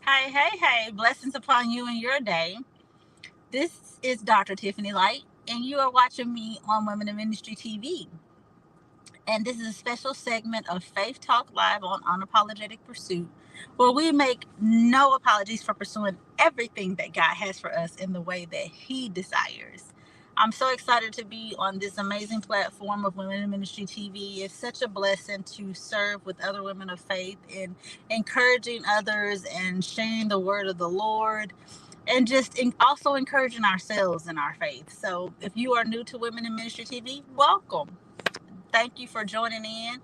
Hey, hey, hey, blessings upon you and your day. This is Dr. Tiffany Lyght, and you are watching me on Women in Ministry TV. And this is a special segment of Faith Talk Live on Unapologetic Pursuit, where we make no apologies for pursuing everything that God has for us in the way that He desires. I'm so excited to be on this amazing platform of Women in Ministry TV. It's such a blessing to serve with other women of faith and encouraging others and sharing the word of the Lord and just also encouraging ourselves in our faith. So if you are new to Women in Ministry TV, welcome. Thank you for joining in.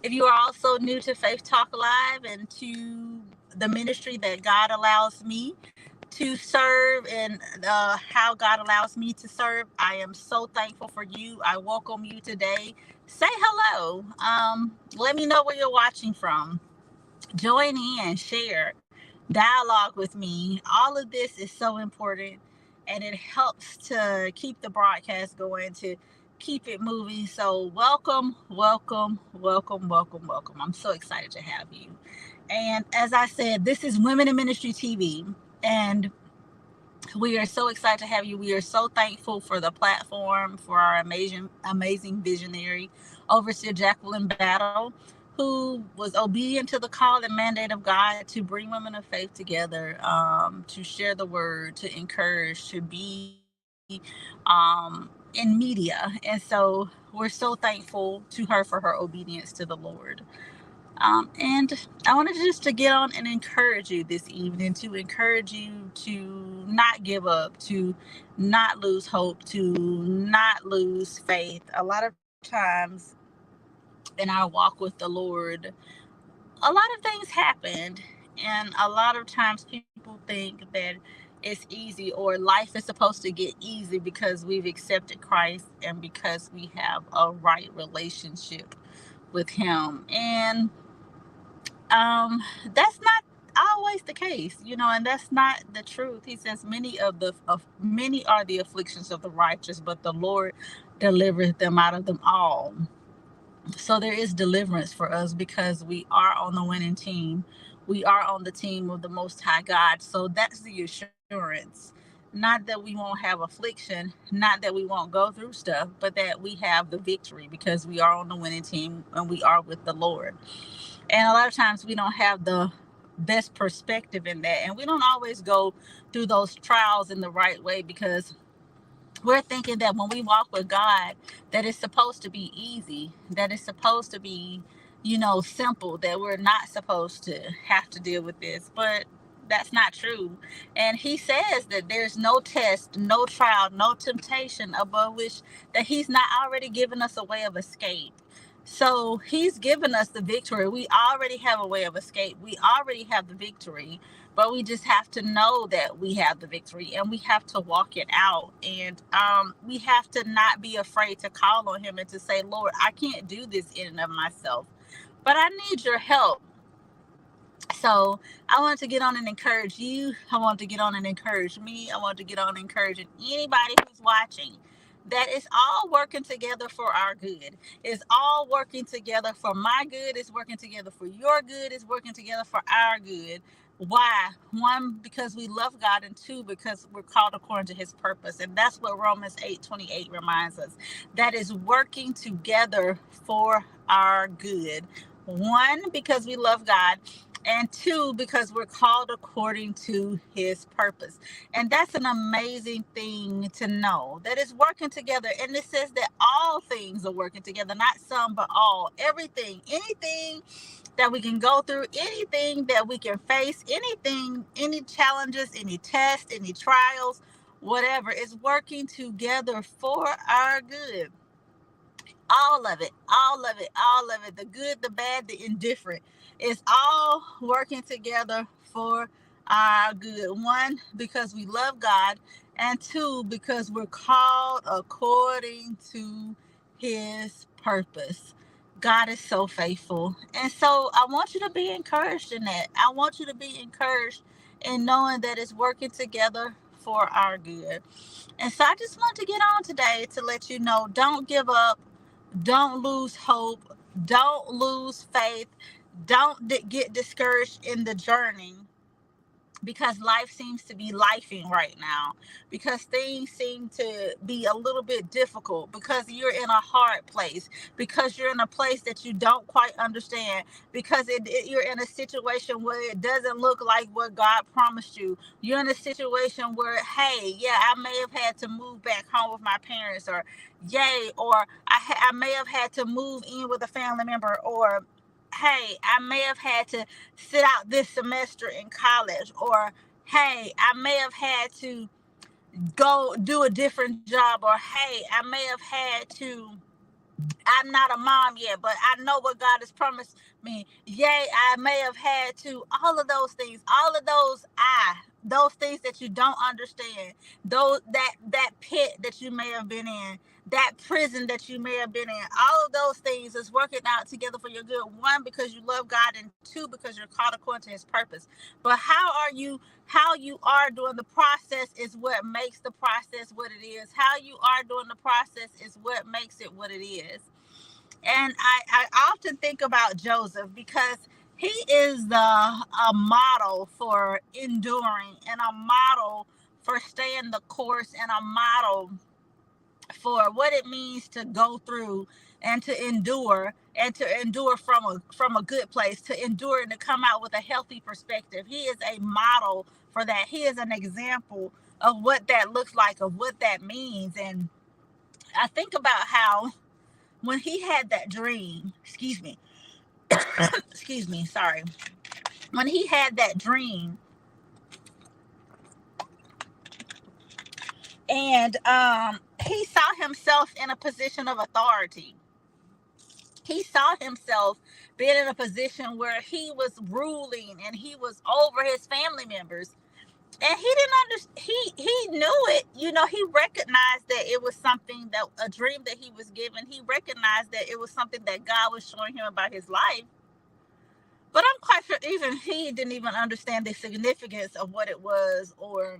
If you are also new to Faith Talk Live and to the ministry that God allows me to serve and how God allows me to serve, I am so thankful for you. I welcome you today. Say hello. Let me know where you're watching from. Join in, share, dialogue with me. All of this is so important and it helps to keep the broadcast going, to keep it moving. So, welcome, welcome, welcome, welcome, welcome. I'm so excited to have you. And as I said, this is Women in Ministry TV. And we are so excited to have you. We are so thankful for the platform, for our amazing visionary, Overseer Jacqueline Battle, who was obedient to the call and mandate of God to bring women of faith together, to share the word, to encourage, to be in media. And so we're so thankful to her for her obedience to the Lord. And I wanted just to get on and encourage you this evening, to encourage you to not give up, to not lose hope, to not lose faith. A lot of times in our walk with the Lord, a lot of things happened, and a lot of times people think that it's easy or life is supposed to get easy because we've accepted Christ and because we have a right relationship with Him. And that's not always the case, and that's not the truth. He says many are the afflictions of the righteous, but the Lord delivereth them out of them all. So there is deliverance for us because we are on the winning team. We are on the team of the Most High God. So that's the assurance. Not that we won't have affliction, not that we won't go through stuff, but that we have the victory because we are on the winning team and we are with the Lord. And a lot of times we don't have the best perspective in that. And we don't always go through those trials in the right way because we're thinking that when we walk with God, that it's supposed to be easy, that it's supposed to be, simple, that we're not supposed to have to deal with this. But that's not true. And He says that there's no test, no trial, no temptation above which that He's not already given us a way of escape. So He's given us the victory. We already have a way of escape. We already have the victory, but we just have to know that we have the victory and we have to walk it out. And we have to not be afraid to call on Him and to say, Lord, I can't do this in and of myself, but I need your help. So I want to get on and encourage you. I want to get on and encourage me. I want to get on and encourage anybody who's watching that it's all working together for our good. It's all working together for my good. It's working together for your good. It's working together for our good. Why? One, because we love God, and two, because we're called according to His purpose. And that's what Romans 8:28 reminds us. That is working together for our good. One, because we love God, and two, because we're called according to His purpose. And that's an amazing thing to know, that it's working together. And it says that all things are working together, not some, but all. Everything, anything that we can go through, anything that we can face, anything, any challenges, any tests, any trials, whatever, is working together for our good. All of it, all of it, all of it, the good, the bad, the indifferent, is all working together for our good. One, because we love God, and two, because we're called according to His purpose. God is so faithful. And so I want you to be encouraged in that. I want you to be encouraged in knowing that it's working together for our good. And so I just want to get on today to let you know, don't give up. Don't lose hope. Don't lose faith. Don't get discouraged in the journey, because life seems to be lifing right now, because things seem to be a little bit difficult, because you're in a hard place, because you're in a place that you don't quite understand, because you're in a situation where it doesn't look like what God promised you. You're in a situation where, hey, yeah, I may have had to move back home with my parents, or yay, or I may have had to move in with a family member, or hey, I may have had to sit out this semester in college, or hey, I may have had to go do a different job, or hey, I may have had to, I'm not a mom yet, but I know what God has promised me. Yay, I may have had to, all of those things, all of those things that you don't understand, those that pit that you may have been in, that prison that you may have been in, all of those things is working out together for your good. One, because you love God, and two, because you're called according to his purpose. But how you are during the process is what makes the process what it is. How you are during the process is what makes it what it is. And I often think about Joseph, because he is a model for enduring, and a model for staying the course, and a model for what it means to go through and to endure, from a good place, to endure and to come out with a healthy perspective. He is a model for that. He is an example of what that looks like, of what that means. And I think about how when he had that dream, excuse me, sorry. When he had that dream, and he saw himself in a position of authority. He saw himself being in a position where he was ruling and he was over his family members. And he didn't understand. He knew it. He recognized that it was something, that a dream that he was given. He recognized that it was something that God was showing him about his life. But I'm quite sure even he didn't even understand the significance of what it was, or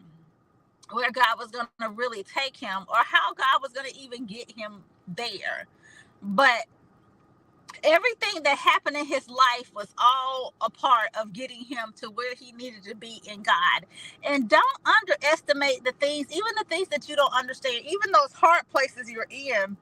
where God was going to really take him, or how God was going to even get him there. But everything that happened in his life was all a part of getting him to where he needed to be in God. And don't underestimate the things, even the things that you don't understand, even those hard places you're in.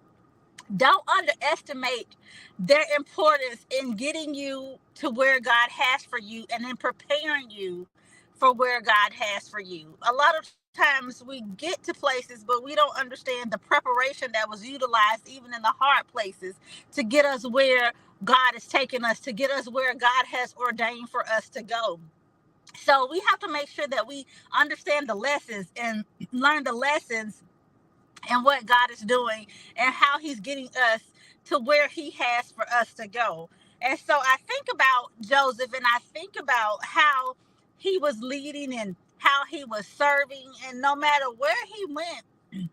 Don't underestimate their importance in getting you to where God has for you, and in preparing you for where God has for you. A lot of times we get to places, but we don't understand the preparation that was utilized even in the hard places to get us where God is taking us, to get us where God has ordained for us to go. So we have to make sure that we understand the lessons and learn the lessons and what God is doing, and how he's getting us to where he has for us to go. And so I think about Joseph, and I think about how he was leading and how he was serving, and no matter where he went,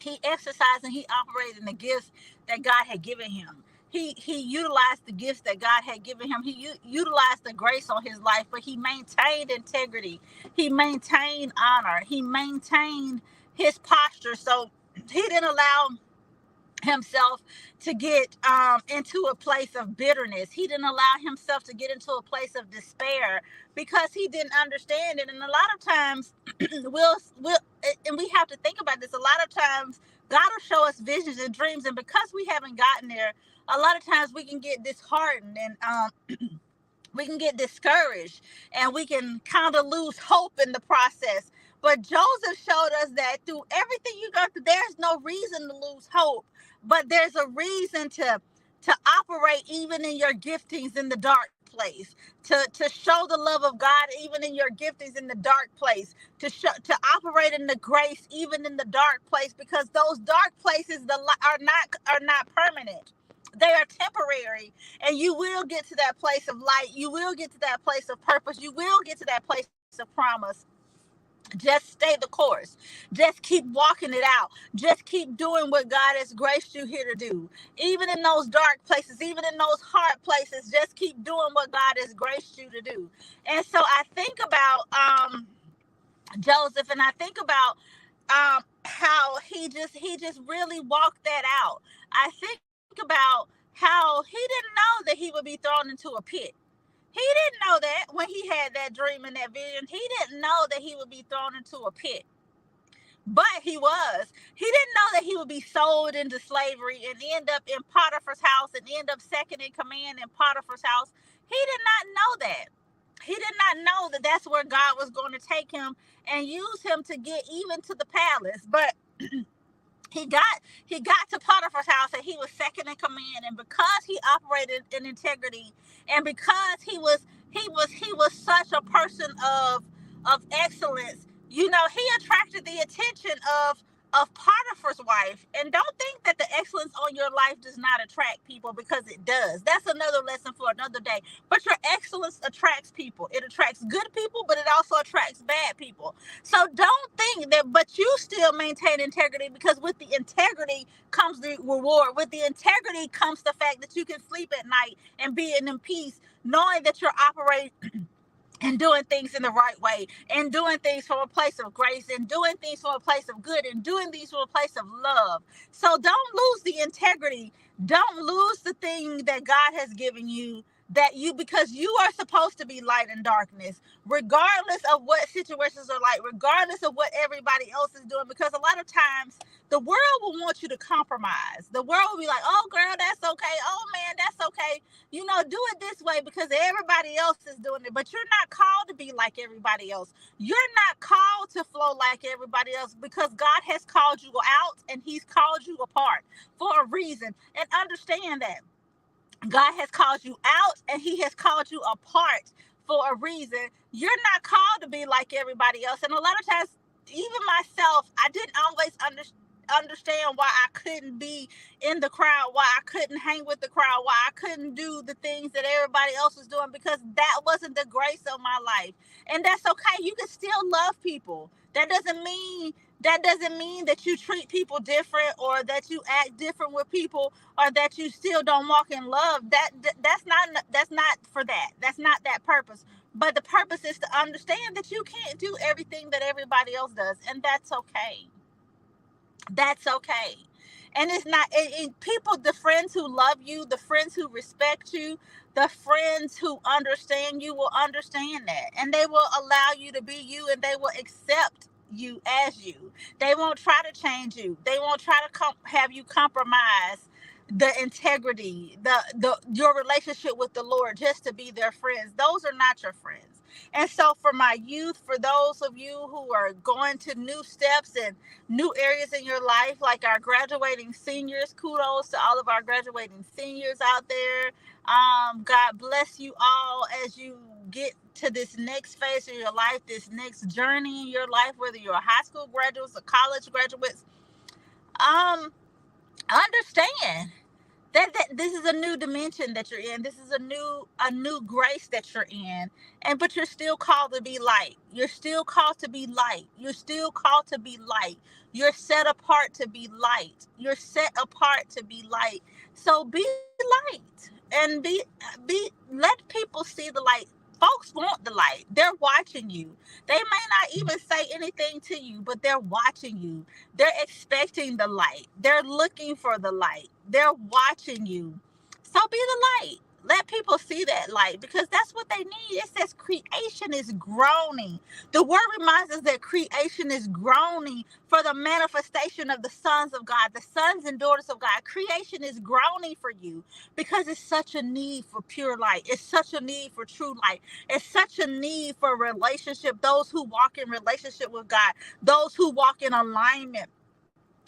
he exercised and he operated in the gifts that God had given him. He utilized the gifts that God had given him. He utilized the grace on his life, but he maintained integrity. He maintained honor. He maintained his posture. So he didn't allow himself to get into a place of bitterness. He didn't allow himself to get into a place of despair, because he didn't understand it. And a lot of times we'll and we have to think about this. A lot of times God will show us visions and dreams, and because we haven't gotten there, a lot of times we can get disheartened, and we can get discouraged, and we can kind of lose hope in the process. But Joseph showed us that through everything you go through, there's no reason to lose hope, but there's a reason to operate even in your giftings in the dark place, to show the love of God even in your giftings in the dark place, to operate in the grace even in the dark place, because those dark places are not permanent. They are temporary, and you will get to that place of light. You will get to that place of purpose. You will get to that place of promise. Just stay the course. Just keep walking it out. Just keep doing what God has graced you here to do. Even in those dark places, even in those hard places, just keep doing what God has graced you to do. And so I think about Joseph, and I think about how he just really walked that out. I think about how he didn't know that he would be thrown into a pit. He didn't know that when he had that dream and that vision. He didn't know that he would be thrown into a pit. But he was. He didn't know that he would be sold into slavery and end up in Potiphar's house and end up second in command in Potiphar's house. He did not know that. He did not know that that's where God was going to take him and use him to get even to the palace. But he got to Potiphar's house and he was second in command, and because he operated in integrity, and because he was such a person of excellence, he attracted the attention of Potiphar's wife. And don't think that the excellence on your life does not attract people, because it does. That's another lesson for another day. But your excellence attracts people. It attracts good people, but it also attracts bad people. So don't think that, but you still maintain integrity, because with the integrity comes the reward. With the integrity comes the fact that you can sleep at night and be in peace, knowing that you're operating and doing things in the right way, and doing things from a place of grace, and doing things from a place of good, and doing things from a place of love. So don't lose the integrity. Don't lose the thing that God has given you, because you are supposed to be light in darkness, regardless of what situations are like, regardless of what everybody else is doing. Because a lot of times the world will want you to compromise. The world will be like, oh girl, that's okay. Oh man, that's okay. Do it this way because everybody else is doing it. But you're not called to be like everybody else. You're not called to flow like everybody else, because God has called you out and he's called you apart for a reason. And understand that God has called you out and he has called you apart for a reason. You're not called to be like everybody else. And a lot of times, even myself, I didn't always understand why I couldn't be in the crowd, why I couldn't hang with the crowd, why I couldn't do the things that everybody else was doing, because that wasn't the grace of my life. And that's okay. You can still love people. That doesn't mean that you treat people different, or that you act different with people, or that you still don't walk in love. That's not for that. That's not that purpose. But the purpose is to understand that you can't do everything that everybody else does, and that's okay. That's okay. And it's not people, the friends who love you, the friends who respect you, the friends who understand you will understand that, and they will allow you to be you, and they will accept you as you. They won't try to change you. They won't try to have you compromise the integrity, your relationship with the Lord, just to be their friends. Those are not your friends. And so for my youth, for those of you who are going to new steps and new areas in your life, like our graduating seniors, kudos to all of our graduating seniors out there. God bless you all as you get to this next phase of your life, this next journey in your life, whether you're high school graduates or college graduates. Understand that this is a new dimension that you're in. This is a new grace that you're in. But you're still called to be light. You're still called to be light. You're still called to be light. You're set apart to be light. You're set apart to be light. So be light, and let people see the light. Folks want the light. They're watching you. They may not even say anything to you, but they're watching you. They're expecting the light. They're looking for the light. They're watching you. So be the light. Let people see that light, because that's what they need. It says creation is groaning. The word reminds us that creation is groaning for the manifestation of the sons of God, the sons and daughters of God. Creation is groaning for you, because it's such a need for pure light. It's such a need for true light. It's such a need for relationship. Those who walk in relationship with God, those who walk in alignment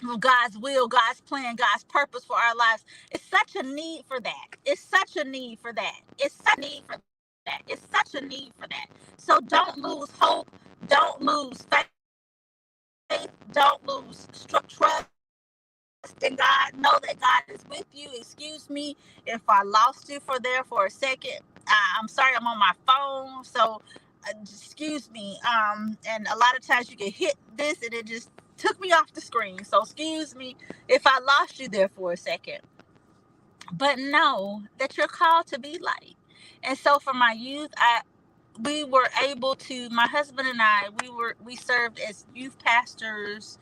with God's will, God's plan, God's purpose for our lives. It's such a need for that. It's such a need for that. It's such a need for that. It's such a need for that. So don't lose hope. Don't lose faith. Don't lose trust in God. Know that God is with you. Excuse me if I lost you for a second. I'm sorry, I'm on my phone, so excuse me. And a lot of times you can hit this and it just took me off the screen. So excuse me if I lost you there for a second. But know that you're called to be light. And so for my youth, we were able to, my husband and I, we served as youth pastors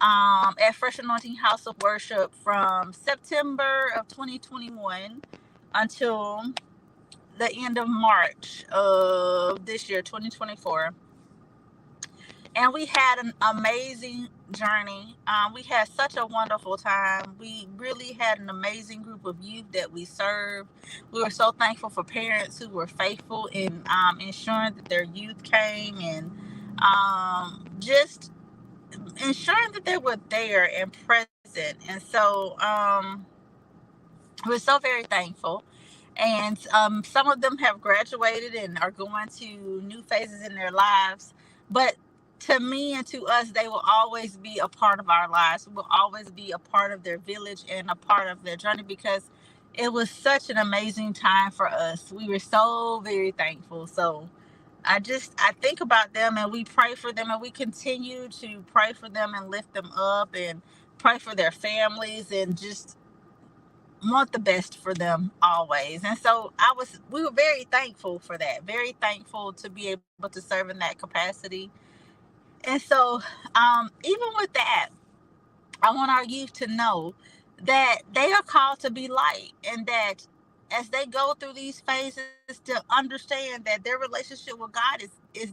at Fresh Anointing House of Worship from September of 2021 until the end of March of this year, 2024. And we had an amazing journey. We had such a wonderful time. We really had an amazing group of youth that we served. We were so thankful for parents who were faithful in ensuring that their youth came, and just ensuring that they were there and present. And so we're so very thankful. And some of them have graduated and are going to new phases in their lives. But to me and to us, they will always be a part of our lives. We will always be a part of their village and a part of their journey, because it was such an amazing time for us. We were so very thankful. So I think about them, and we pray for them, and we continue to pray for them and lift them up and pray for their families, and just want the best for them always. And so we were very thankful for that, very thankful to be able to serve in that capacity. And so even with that, I want our youth to know that they are called to be light, and that as they go through these phases, to understand that their relationship with God is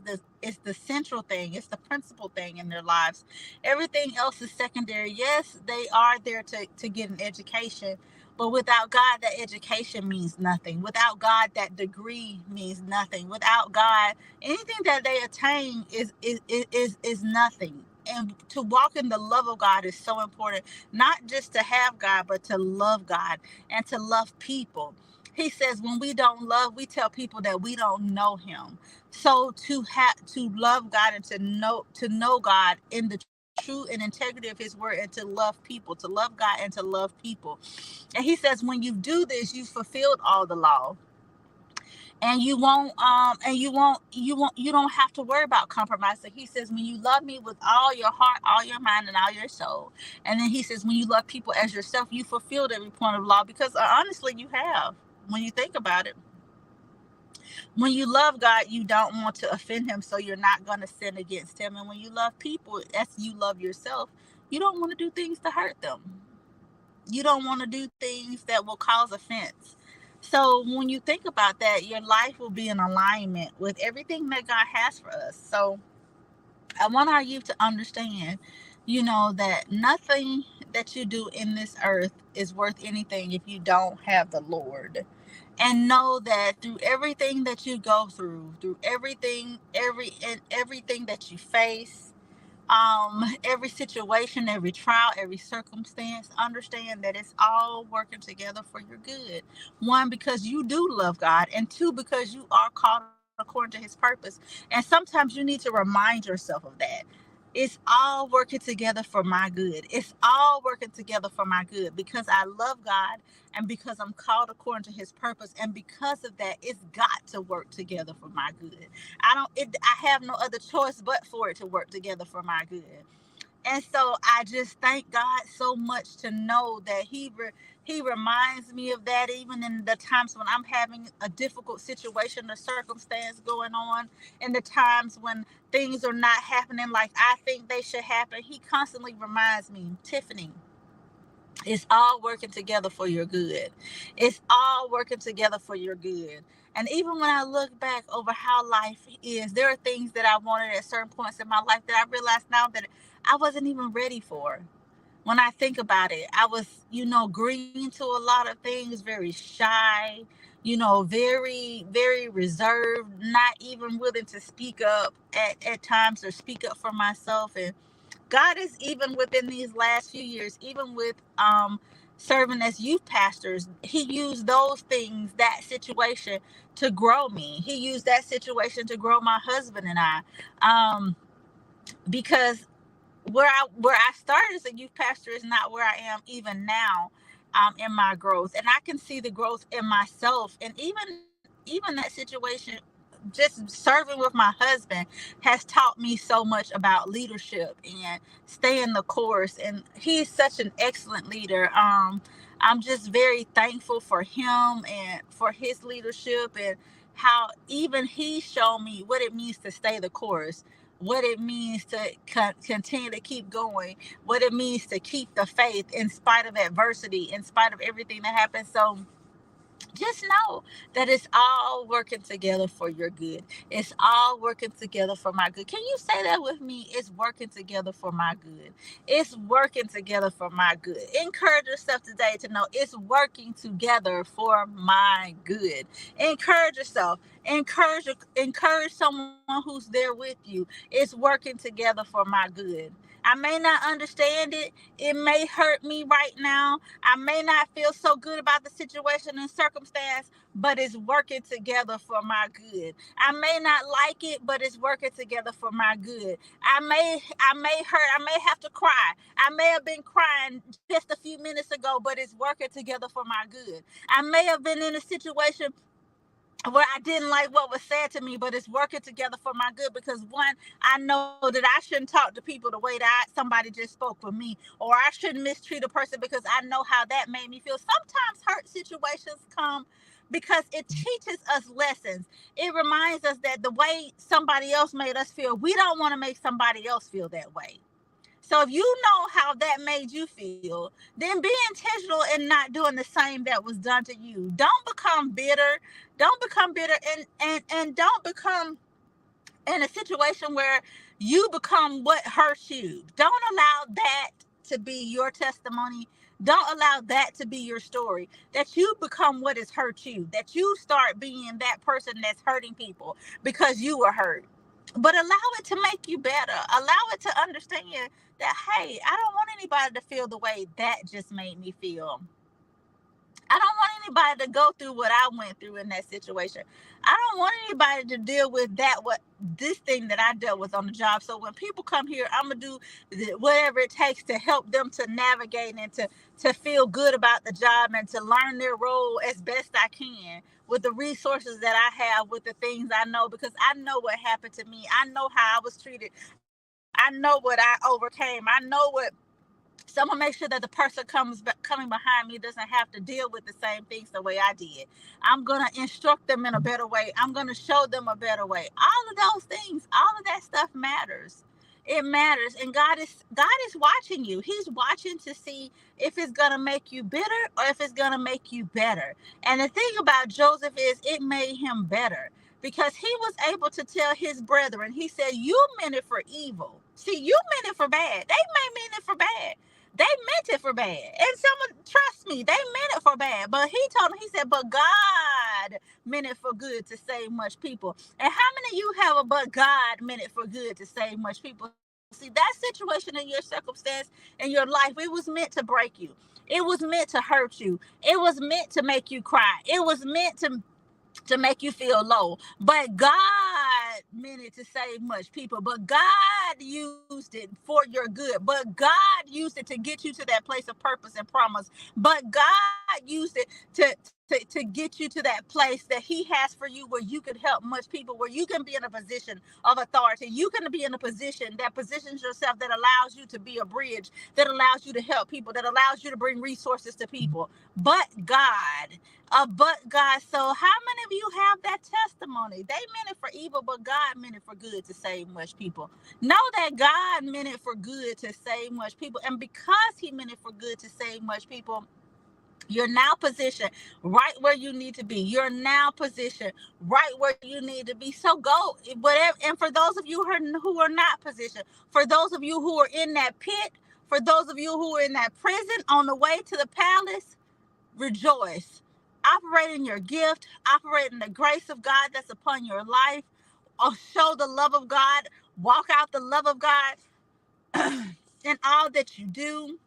the central thing. It's the principal thing in their lives. Everything else is secondary. Yes, they are there to get an education, but without God, that education means nothing. Without God, that degree means nothing. Without God, anything that they attain is nothing. And to walk in the love of God is so important, not just to have God, but to love God and to love people. He says when we don't love, we tell people that we don't know him. So to love God and to know God in the true and integrity of his word, and to love people, to love God and to love people. And he says when you do this, you fulfilled all the law. And you don't have to worry about compromise. So he says when you love me with all your heart, all your mind, and all your soul. And then he says when you love people as yourself, you fulfilled every point of law, because honestly you have. When you think about it, when you love God, you don't want to offend him, so you're not going to sin against him. And when you love people as you love yourself, you don't want to do things to hurt them. You don't want to do things that will cause offense. So when you think about that, your life will be in alignment with everything that God has for us. So I want our youth to understand, that nothing that you do in this earth is worth anything if you don't have the Lord. And know that through everything that you go through everything that you face, every situation, every trial, every circumstance, understand that it's all working together for your good. One, because you do love God, and two, because you are called according to his purpose. And sometimes you need to remind yourself of that. It's all working together for my good. It's all working together for my good, because I love God, and because I'm called according to his purpose, and because of that, it's got to work together for my good. I have no other choice but for it to work together for my good. And so I just thank God so much to know that he reminds me of that, even in the times when I'm having a difficult situation or circumstance going on, in the times when things are not happening like I think they should happen. He constantly reminds me, Tiffany, it's all working together for your good. It's all working together for your good. And even when I look back over how life is, there are things that I wanted at certain points in my life that I realize now that I wasn't even ready for. When I think about it, I was, green to a lot of things, very shy, very, very reserved, not even willing to speak up at times, or speak up for myself. And God is, even within these last few years, even with serving as youth pastors, he used those things, that situation, to grow me. He used that situation to grow my husband and I. Because where I started as a youth pastor is not where I am even now, in my growth. And I can see the growth in myself. And even that situation, just serving with my husband, has taught me so much about leadership and staying the course. And he's such an excellent leader. I'm just very thankful for him and for his leadership, and how even he showed me what it means to stay the course, what it means to continue to keep going, what it means to keep the faith in spite of adversity, in spite of everything that happens. So just know that it's all working together for your good. It's all working together for my good. Can you say that with me? It's working together for my good. It's working together for my good. Encourage yourself today to know it's working together for my good. Encourage yourself. Encourage someone who's there with you. It's working together for my good. I may not understand it. It may hurt me right now. I may not feel so good about the situation and circumstance, but it's working together for my good. I may not like it, but it's working together for my good. I may hurt. I may have to cry. I may have been crying just a few minutes ago, but it's working together for my good. I may have been in a situation where I didn't like what was said to me, but it's working together for my good, because one, I know that I shouldn't talk to people the way that somebody just spoke with me, or I shouldn't mistreat a person because I know how that made me feel. Sometimes hurt situations come because it teaches us lessons. It reminds us that the way somebody else made us feel, we don't want to make somebody else feel that way. So if you know how that made you feel, then be intentional in not doing the same that was done to you. Don't become bitter. Don't become bitter, and don't become in a situation where you become what hurts you. Don't allow that to be your testimony. Don't allow that to be your story. That you become what has hurt you. That you start being that person that's hurting people because you were hurt. But allow it to make you better. Allow it to understand that, hey, I don't want anybody to feel the way that just made me feel. I don't want anybody to go through what I went through in that situation. I don't want anybody to deal with this thing that I dealt with on the job. So when people come here, I'm gonna do whatever it takes to help them to navigate and to feel good about the job and to learn their role as best I can with the resources that I have, with the things I know, because I know what happened to me. I know how I was treated. I know what I overcame. I know what. So I'm gonna make sure that the person coming behind me doesn't have to deal with the same things the way I did. I'm gonna instruct them in a better way. I'm gonna show them a better way. All of those things, all of that stuff matters. It matters, and God is watching you. He's watching to see if it's gonna make you bitter or if it's gonna make you better. And the thing about Joseph is, it made him better, because he was able to tell his brethren. He said, "You meant it for evil. See, you meant it for bad. They may mean it for bad." They meant it for bad. And someone, trust me, they meant it for bad. But he told them, he said, but God meant it for good to save much people. And how many of you have a but God meant it for good to save much people? See, that situation in your circumstance in your life, it was meant to break you. It was meant to hurt you. It was meant to make you cry. It was meant to make you feel low. But God meant it to save much people. But God used it for your good. But God used it to get you to that place of purpose and promise. But God used it to get you to that place that He has for you, where you could help much people, where you can be in a position of authority. You can be in a position that positions yourself, that allows you to be a bridge, that allows you to help people, that allows you to bring resources to people. But God. So how many of you have that testimony? They meant it for evil, but God meant it for good to save much people. Know that God meant it for good to save much people. And because He meant it for good to save much people, you're now positioned right where you need to be. You're now positioned right where you need to be. So go, whatever. And for those of you who are not positioned, for those of you who are in that pit, for those of you who are in that prison on the way to the palace, rejoice. Operate in your gift. Operate in the grace of God that's upon your life. Or show the love of God. Walk out the love of God in all that you do.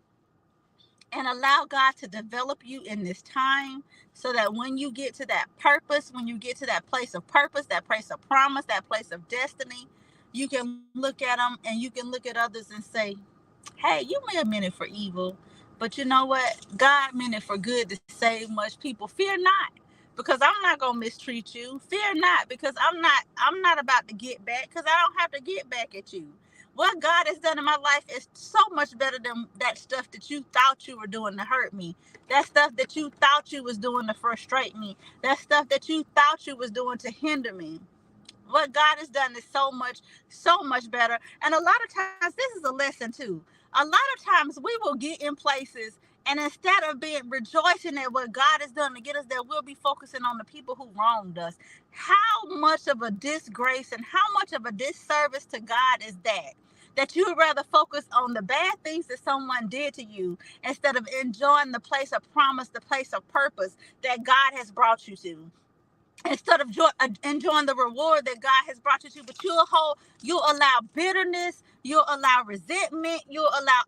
And allow God to develop you in this time, so that when you get to that purpose, when you get to that place of purpose, that place of promise, that place of destiny, you can look at them and you can look at others and say, hey, you may have meant it for evil, but you know what? God meant it for good to save much people. Fear not, because I'm not going to mistreat you. Fear not, because I'm not about to get back, because I don't have to get back at you. What God has done in my life is so much better than that stuff that you thought you were doing to hurt me. That stuff that you thought you was doing to frustrate me. That stuff that you thought you was doing to hinder me. What God has done is so much better. And a lot of times, this is a lesson too. A lot of times we will get in places And instead of being rejoicing at what God has done to get us there, we'll be focusing on the people who wronged us. How much of a disgrace and how much of a disservice to God is that? That you would rather focus on the bad things that someone did to you instead of enjoying the place of promise, the place of purpose that God has brought you to. Instead of enjoying the reward that God has brought you to, but you'll allow bitterness, you'll allow resentment, you'll allow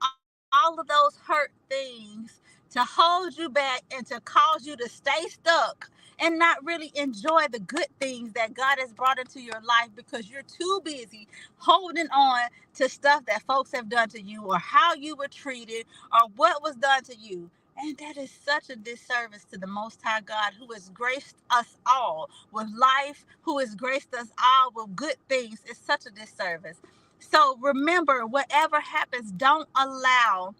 all of those hurt things to hold you back and to cause you to stay stuck and not really enjoy the good things that God has brought into your life because you're too busy holding on to stuff that folks have done to you or how you were treated or what was done to you. And that is such a disservice to the Most High God, who has graced us all with life, who has graced us all with good things. It's such a disservice. So remember, whatever happens, don't allow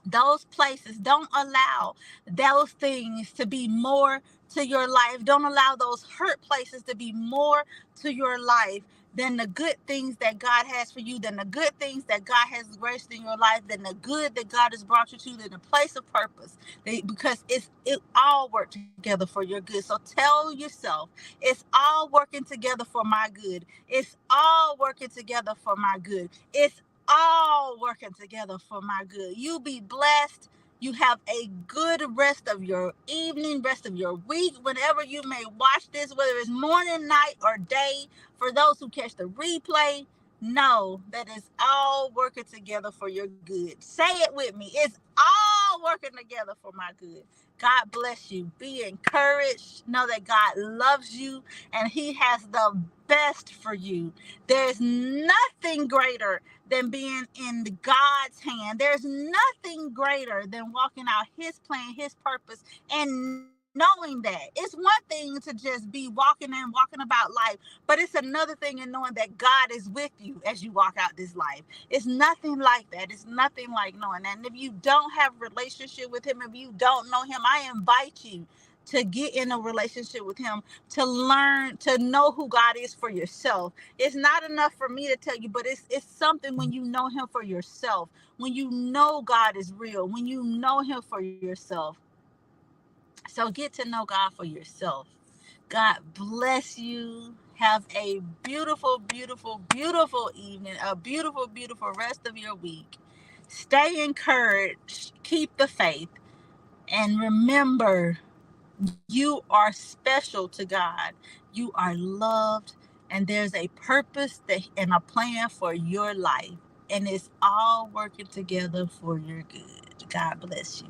those places, don't allow those things to be more to your life. Don't allow those hurt places to be more to your life than the good things that God has for you, than the good things that God has graced in your life, than the good that God has brought you to, than the place of purpose. Because it all worked together for your good. So tell yourself, it's all working together for my good. It's all working together for my good. It's all working together for my good. You be blessed. You have a good rest of your evening, rest of your week, whenever you may watch this, whether it's morning, night, or day. For those who catch the replay, know that it's all working together for your good. Say it with me. It's all working together for my good. God bless you. Be encouraged. Know that God loves you and He has the best for you. There's nothing greater than being in God's hand. There's nothing greater than walking out His plan, His purpose, and knowing that. It's one thing to just be walking about life, but it's another thing in knowing that God is with you as you walk out this life. It's nothing like that. It's nothing like knowing that. And if you don't have a relationship with Him, if you don't know Him, I invite you to get in a relationship with Him, to learn, to know who God is for yourself. It's not enough for me to tell you, but it's something when you know Him for yourself, when you know God is real, when you know Him for yourself. So get to know God for yourself. God bless you. Have a beautiful, beautiful, beautiful evening, a beautiful, beautiful rest of your week. Stay encouraged. Keep the faith. And remember, you are special to God. You are loved. And there's a purpose and a plan for your life. And it's all working together for your good. God bless you.